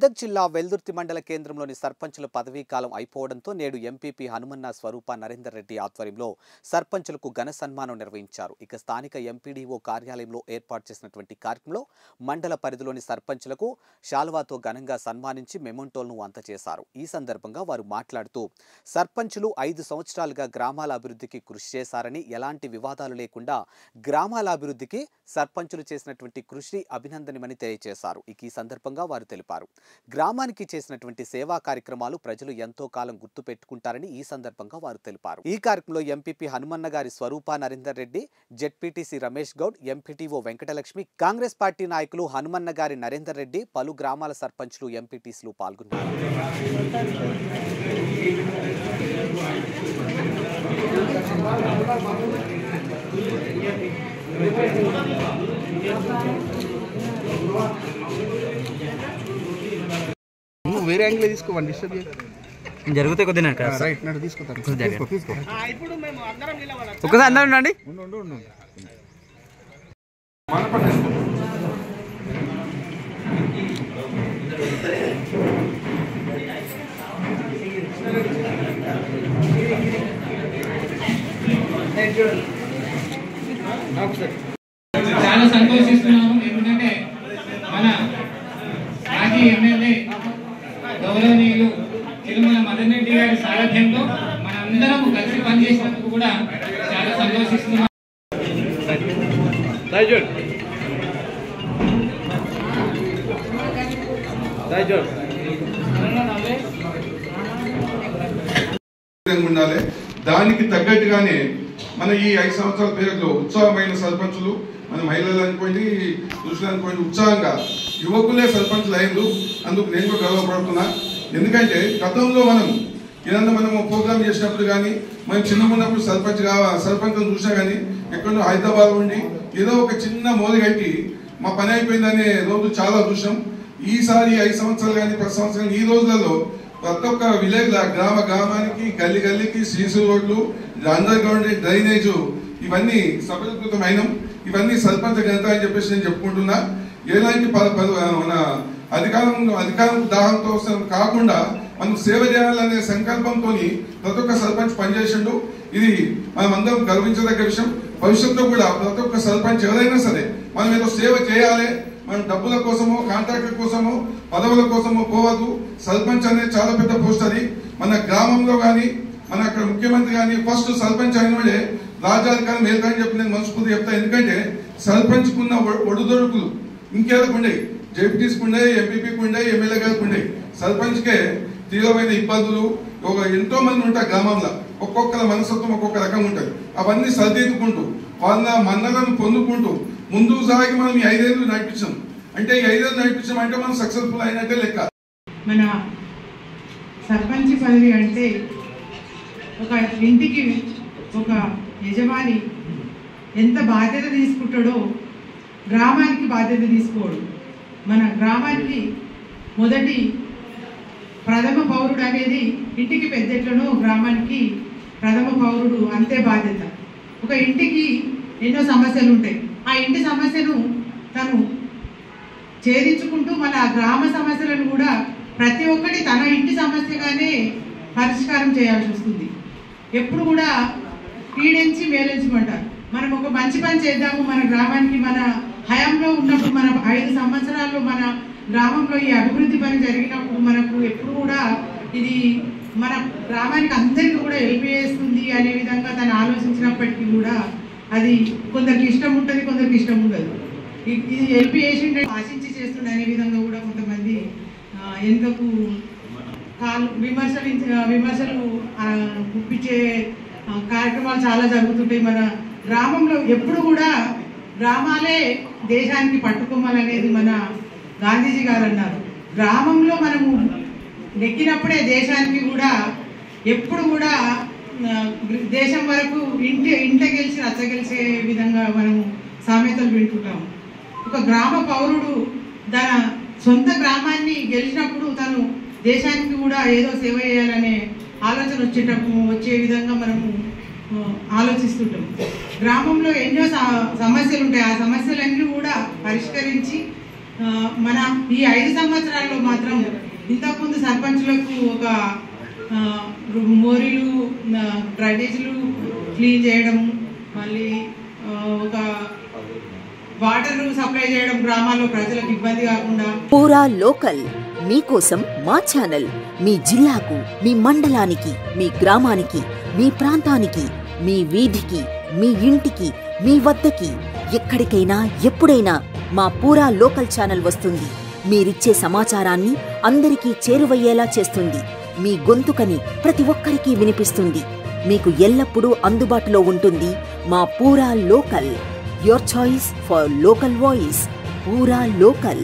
మెదక్ జిల్లా వెల్దుర్తి మండల కేంద్రంలోని సర్పంచుల పదవీ కాలం అయిపోవడంతో నేడు ఎంపీపీ హనుమన్న స్వరూప నరేందర్ రెడ్డి ఆధ్వర్యంలో సర్పంచులకు ఘన సన్మానం నిర్వహించారు. ఇక స్థానిక ఎంపీడీఓ కార్యాలయంలో ఏర్పాటు చేసినటువంటి కార్యక్రమంలో మండల పరిధిలోని సర్పంచులకు శాలువాతో ఘనంగా సన్మానించి మెమోంటోలను అందజేశారు. ఈ సందర్భంగా వారు మాట్లాడుతూ సర్పంచులు 5 సంవత్సరాలుగా గ్రామాల అభివృద్ధికి కృషి చేశారని, ఎలాంటి వివాదాలు లేకుండా గ్రామాల అభివృద్ధికి సర్పంచులు చేసినటువంటి కృషి అభినందనీయమని తెలియజేశారు. ఈ సందర్భంగా వారు తెలిపారు. గ్రామానికి చేసినటువంటి సేవా కార్యక్రమాలు ప్రజలు ఎంతో కాలం గుర్తు పెట్టుకుంటారని ఈ సందర్భంగా వారు తెలిపారు. ఈ కార్యక్రమంలో ఎంపీపీ హనుమన్న గారి Swaroopa Narender Reddy, ZPTC Ramesh Goud, MPTO Venkatalakshmi, Congress party నాయకులు హనుమన్న గారి నరేందర్ రెడ్డి, పలు గ్రామాల సర్పంచులు, ఎంపీటీసీలు పాల్గొన్నారు. వేరే యాంగిల్ తీసుకోవండి, డిస్టర్బ్ జరిగితే కొద్దిగా రైట్ నడు తీసుకుంటాను. ఒకసారి అందరూ ఉండండి. చాలా సంతోషిస్తున్నాము. ఎందుకంటే మన మాజీ ఎమ్మెల్యే గౌరవనీయులు తిరుమల మదన్ రెడ్డి గారి సారథ్యంలో మనందరం కలిసి పనిచేసినందుకు కూడా చాలా సంతోషిస్తున్నాం. ఉండాలి. దానికి తగ్గట్టుగానే మన ఈ 5 సంవత్సరాల పేరులో ఉత్సాహమైన సర్పంచులు, మన మహిళలు అనుకోండి, పురుషులు అనుకోండి, ఉత్సాహంగా యువకులే సర్పంచులు అయ్యారు. అందుకు నేను కూడా గర్వపడుతున్నా. ఎందుకంటే గతంలో ఏదన్నా మనము ప్రోగ్రామ్ చేసినప్పుడు కానీ, మనం చిన్నగా ఉన్నప్పుడు సర్పంచ్ను చూసినా కానీ ఎక్కడో హైదరాబాద్ ఉండి ఏదో ఒక చిన్న మోది కట్టి మా పని అయిపోయిందనే రోజు చాలా చూసాం. ఈసారి 5 సంవత్సరాలు కానీ 10 సంవత్సరాలు ఈ రోజులలో ప్రతి ఒక్క విలేజ్ గ్రామానికి, గల్లీకి సీసీ రోడ్లు, అండర్ గ్రౌండ్ డ్రైనేజ్ ఇవన్నీ సఫలీకృతమైన ఇవన్నీ సర్పంచ్ ఘనత అని చెప్పేసి నేను చెప్పుకుంటున్నా. ఎలాంటి మన అధికారం దాహంతో కాకుండా మనం సేవ చేయాలనే సంకల్పంతో ప్రతి ఒక్క సర్పంచ్ పనిచేసిండు. ఇది మనం అందరం గర్వించదగ్గ విషయం. భవిష్యత్తులో కూడా ప్రతి ఒక్క సర్పంచ్ ఎవరైనా సరే మనం ఏదో సేవ చేయాలి, మన డబ్బుల కోసమో, కాంట్రాక్టుల కోసమో, పదవుల కోసమో పోవద్దు. సర్పంచ్ అనేది చాలా పెద్ద పోస్ట్. అది మన గ్రామంలో కానీ, మన అక్కడ ముఖ్యమంత్రి కానీ ఫస్ట్ సర్పంచ్ అయినవాడే రాజ్యాధికారం వెళ్తాయని చెప్పి నేను మనస్ఫూర్తి చెప్తాను. ఎందుకంటే సర్పంచ్కున్న ఒడుదొడుకులు ఇంకేళ్ళకు ఉండేవి, జెడ్పీటీసీకి ఉండేవి, ఎంపీపీకి ఉండేవి, ఎమ్మెల్యే గారికి ఉండేవి. సర్పంచ్కే తీవ్రమైన ఇబ్బందులు ఎంతో మంది ఉంటారు గ్రామంలో. ఒక్కొక్కరి మనస్తత్వం ఒక్కొక్క రకం ఉంటుంది. అవన్నీ సరిదిద్దుకుంటూ వాళ్ళ మన్నలను పొందుకుంటూ ముందుకు సాగి మనం ఈ 5 ఏళ్ళు నడిపించాం. అంటే ఈ 5 ఏళ్ళు నడిపించాం అంటే మనం సక్సెస్ఫుల్ అయినట్టే లెక్క. మన సర్పంచ్ పదవి అంటే ఒక ఇంటికి ఒక యజమాని ఎంత బాధ్యత తీసుకుంటాడో గ్రామానికి బాధ్యత తీసుకోడు. మన గ్రామానికి మొదటి ప్రథమ పౌరుడు అనేది ఇంటికి పెద్దెట్లను గ్రామానికి ప్రథమ పౌరుడు అంతే బాధ్యత. ఒక ఇంటికి ఎన్నో సమస్యలు ఉంటాయి. ఆ ఇంటి సమస్యను తను ఛేదించుకుంటూ మన గ్రామ సమస్యలను కూడా ప్రతి ఒక్కటి తన ఇంటి సమస్యగానే పరిష్కారం చేయాల్సి వస్తుంది. ఎప్పుడు కూడా కీడించి మేలించమంటారు. మనం ఒక మంచి పని చేద్దాము మన గ్రామానికి. మన హయాంలో ఉన్నప్పుడు మన 5 సంవత్సరాల్లో మన గ్రామంలో ఈ అభివృద్ధి పని జరిగినప్పుడు మనకు ఎప్పుడు కూడా ఇది మన గ్రామానికి అందరికీ కూడా హెల్ప్ చేస్తుంది అనే విధంగా తను ఆలోచించినప్పటికీ కూడా అది కొందరికి ఇష్టం ఉంటుంది, కొందరికి ఇష్టం ఉండదు. ఇది హెల్ప్ చేసిండే ఆశించి చేస్తుండే అనే విధంగా కూడా కొంతమంది ఎందుకు విమర్శలు గుప్పించే కార్యక్రమాలు చాలా జరుగుతుంటాయి. మన గ్రామంలో ఎప్పుడు కూడా గ్రామాలే దేశానికి పట్టుకోమాలనేది మన గాంధీజీ గారు అన్నారు. గ్రామంలో మనము నెక్కినప్పుడే దేశానికి కూడా ఎప్పుడు కూడా దేశం వరకు ఇంట గెలిచి రచ్చ గెలిచే విధంగా మనము సామెతలు వింటుంటాము. ఒక గ్రామ పౌరుడు తన సొంత గ్రామాన్ని గెలిచినప్పుడు తను దేశానికి కూడా ఏదో సేవ చేయాలనే ఆలోచన వచ్చే విధంగా మనము ఆలోచిస్తుంటాం. గ్రామంలో ఎన్నో సమస్యలు ఉంటాయి. ఆ సమస్యలన్నీ కూడా పరిష్కరించి మన ఈ 5 సంవత్సరాల్లో మాత్రం ఇంతకుముందు సర్పంచులకు ఒక మోరీలు డ్రైనేజీలు క్లీన్ చేయడం, మళ్ళీ ఒక వాటర్ సప్లై చేయడం, గ్రామాల్లో ప్రజలకు ఇబ్బంది కాకుండా. పూరా లోకల్ మీకోసం మా ఛానల్ మీ జిల్లాకు, మీ మండలానికి, మీ గ్రామానికి, మీ ప్రాంతానికి, మీ వీధికి, మీ ఇంటికి, మీ వద్దకి, ఎక్కడికైనా ఎప్పుడైనా మా పూరా లోకల్ ఛానల్ వస్తుంది. మీరిచ్చే సమాచారాన్ని అందరికీ చేరువయ్యేలా చేస్తుంది. మీ గొంతుకని ప్రతి ఒక్కరికి వినిపిస్తుంది. మీకు ఎల్లప్పుడూ అందుబాటులో ఉంటుంది మా పూరా local. Your choice for local voice. పూరా లోకల్.